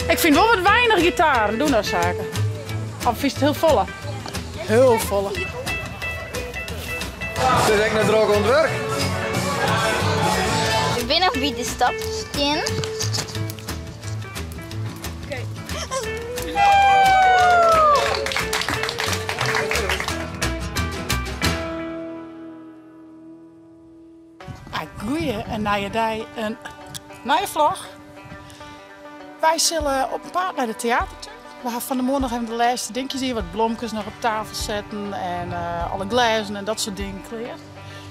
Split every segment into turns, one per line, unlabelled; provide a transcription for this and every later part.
Ik vind wel wat weinig gitaren, doen dat zaken. Of is het heel volle? Heel volle.
Het is echt een droog ontwerp.
Ik ben nog bij de stapskin.
Oké. Goeie, een nieuwe dag, een nieuwe vlog. Wij zullen op een paard naar de theatertuin. We gaan van de morgen nog even de laatste dingetjes hier, wat blomkes nog op tafel zetten en alle glazen en dat soort dingen kleren.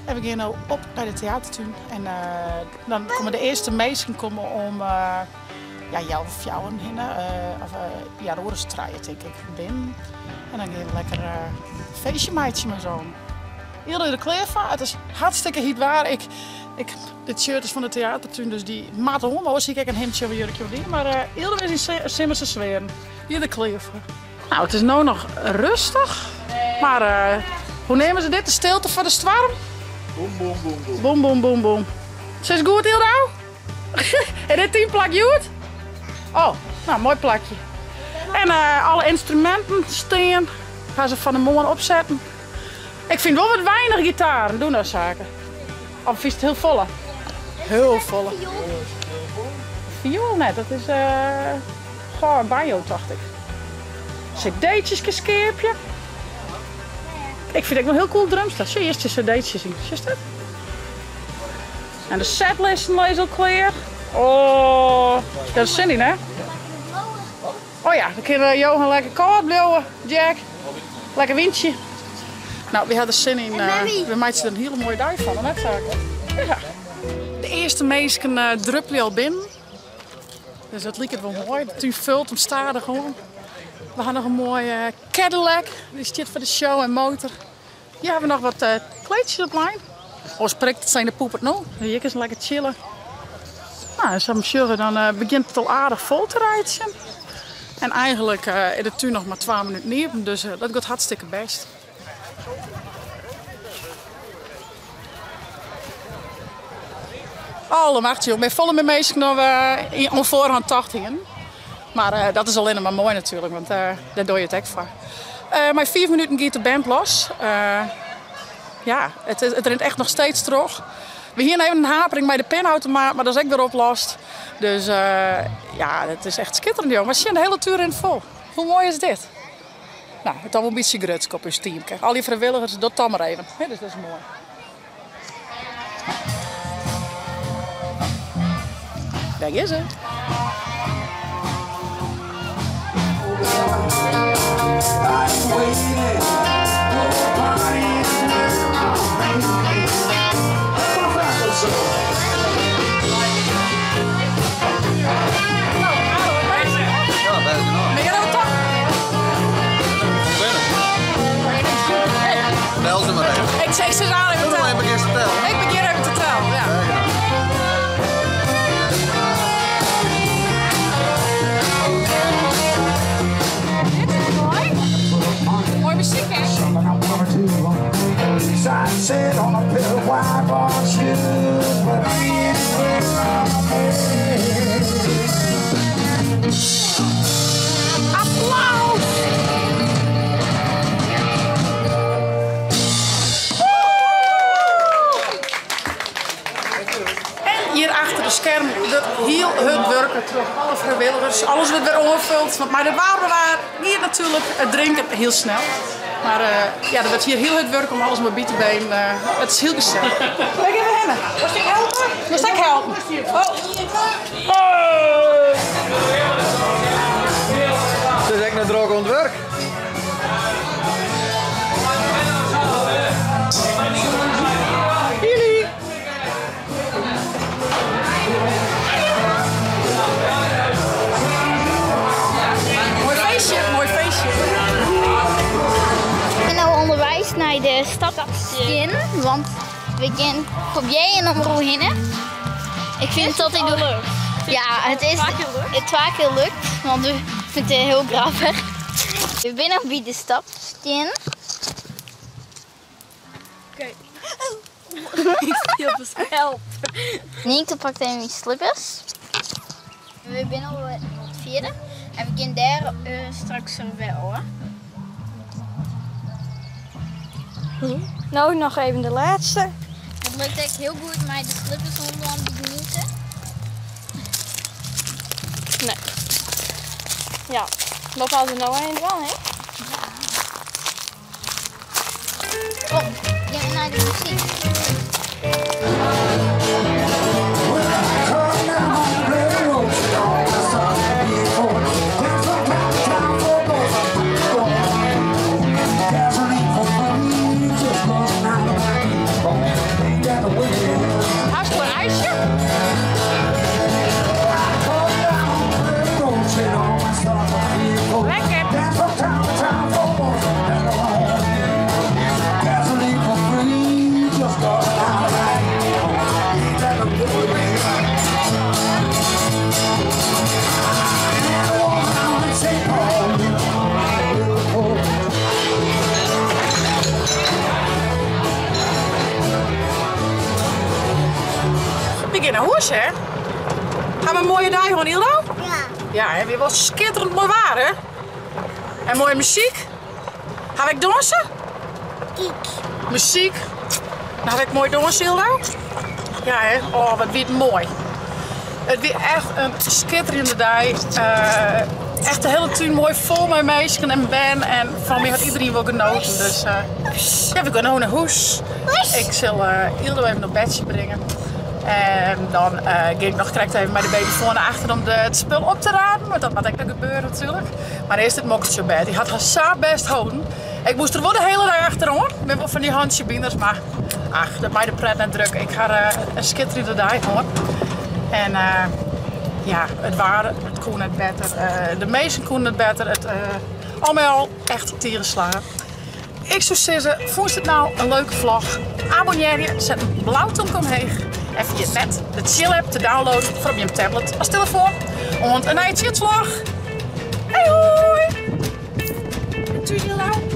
En we gaan nu op naar de theatertuin. En dan komen de eerste meesten komen om jou of jou heen. Ja, de Orenstraaien denk ik binnen. En dan gaan we lekker feestje maatje maar zo. Iedereen de kleren van. Het is hartstikke heet waar. Dit shirt is van de theatertuin, dus die maat om. Maar zie ik een hemdje of een jurkje of die. Maar iedereen is in Simmerse zweren. Hier de kleren van. Nou, het is nu nog rustig. Maar hoe nemen ze dit? De stilte van de storm?
Boom, boom, boom, boom.
Boom, boom, boom, boom. Zit het goed, Hildo? En dit team plak je goed? Oh, nou, mooi plakje. En alle instrumenten staan. Gaan ze van de morgen opzetten. Ik vind wel wat weinig gitaren, doen dat zaken. Of is het heel volle? Heel volle. Viool net, dat is gewoon een banjo, dacht ik. CD'tjes, geskeepje. Ik vind het wel heel cool drumstel. Zie je eerst de CD'tjes zien? Zie je dat? En de setlisten lees al klaar. Oh, dat is zin in, hè? Oh ja, dan kunnen Johan lekker koud blijven, Jack. Lekker windje. Nou, we hadden zin in. We maken er een hele mooie dag van, net zaken. Ja. De eerste meisken druppelen al binnen. Dus dat liep het wel mooi. De tuin vult hem stadig gewoon. We gaan nog een mooie Cadillac. Die zit voor de show en motor. Hier hebben we nog wat kleedjes op lijn. Oorspronkelijk zijn de poepert nu. Hier is lekker chillen. Nou, dan begint het al aardig vol te rijden. En eigenlijk is de tuin nog maar 12 minuten neer. Dus dat gaat hartstikke best. Alle macht, joh. Ik ben volle met meisjes nog om voorhand 80. Maar dat is alleen maar mooi natuurlijk, want daar doe je het echt voor. Maar 4 minuten gaat de band los. Ja, het rent echt nog steeds terug. We hier even een hapering bij de pinautomaat, maar dat is ook weer oplost. Dus ja, het is echt schitterend, joh. Maar zie je, de hele tuur rent vol. Hoe mooi is dit? Nou, het is al een beetje grutsk op uw team. Kijk, al die vrijwilligers, dat dan maar even. Ja, dus dat is mooi. Daar is het.
Bel ze maar even.
Ik zeg ze nou even tellen.
Ik begin te tellen.
Ik begin even te tellen, ja. Mooi muziek, hè? Applaus! En hier achter de scherm, dat heel het werken terug. Alle vrijwilligers, alles wordt weer ongevuld. Maar de waren hier natuurlijk het drinken heel snel. Maar ja, er wordt hier heel het werk om alles maar bij te been. Het is heel gezellig. Kijk even heen. Moest ik helpen? Moest ik helpen? Oh.
Het is echt een droog ontwerp.
Jullie. Mooi feestje, mooi feestje.
Onderwijs naar de stapskin, want we gaan op jij en om heen. Ik vind dat ik doe. Ja, het is het 2 keer lukt, want ik vind het heel grappig. We zijn nog bij de stapskin.
Oké.
Help. Nienke pakt even mijn slippers. We zijn al vierde. En we gaan daar straks wel.
Nou, nog even de laatste.
Het lukt echt heel goed met de slippers om te genieten.
Nee. Ja, dat hadden we nou eigenlijk wel, hè?
Oh, gaan we naar de muziek.
Haast voor een ijsje? Lekker. We gaan naar huis, hè? Gaan we een mooie dag gewoon, Hildo?
Ja.
Ja, hè? Weer wat schitterend mooi waar, hè? En mooie muziek. Ga ik dansen? Muziek. Nou, ga ik mooi dansen, Hildo? Ja, hè? Oh, wat weer mooi. Het weer echt een schitterende dag. Echt de hele tuin mooi vol met meisjes en ben. En van mij had iedereen wel genoten. Dus ja, we gaan nou naar huis. Ik zal Hildo even op bedje brengen. En dan ga ik nog correct even met de babyfoon naar achter om het spul op te raden. Want dat moet echt gebeuren natuurlijk. Maar eerst het mokkertje bed. Die had haar zo best houden. Ik moest er wel de hele dag achter hoor. Ik ben wel van die handjebinders, maar ach, dat maakt de pret net druk. Ik ga een schitterende dag hoor. En ja, het kon net beter. De meesten konden het beter. Het allemaal echt tieren slaan. Ik zou zeggen, vond je het nou een leuke vlog? Abonneer je, zet een blauwtong omheen. En via het net de Chill app te downloaden voor op je tablet als telefoon. Want een nieuwe vlog. Hey hoi! Doei,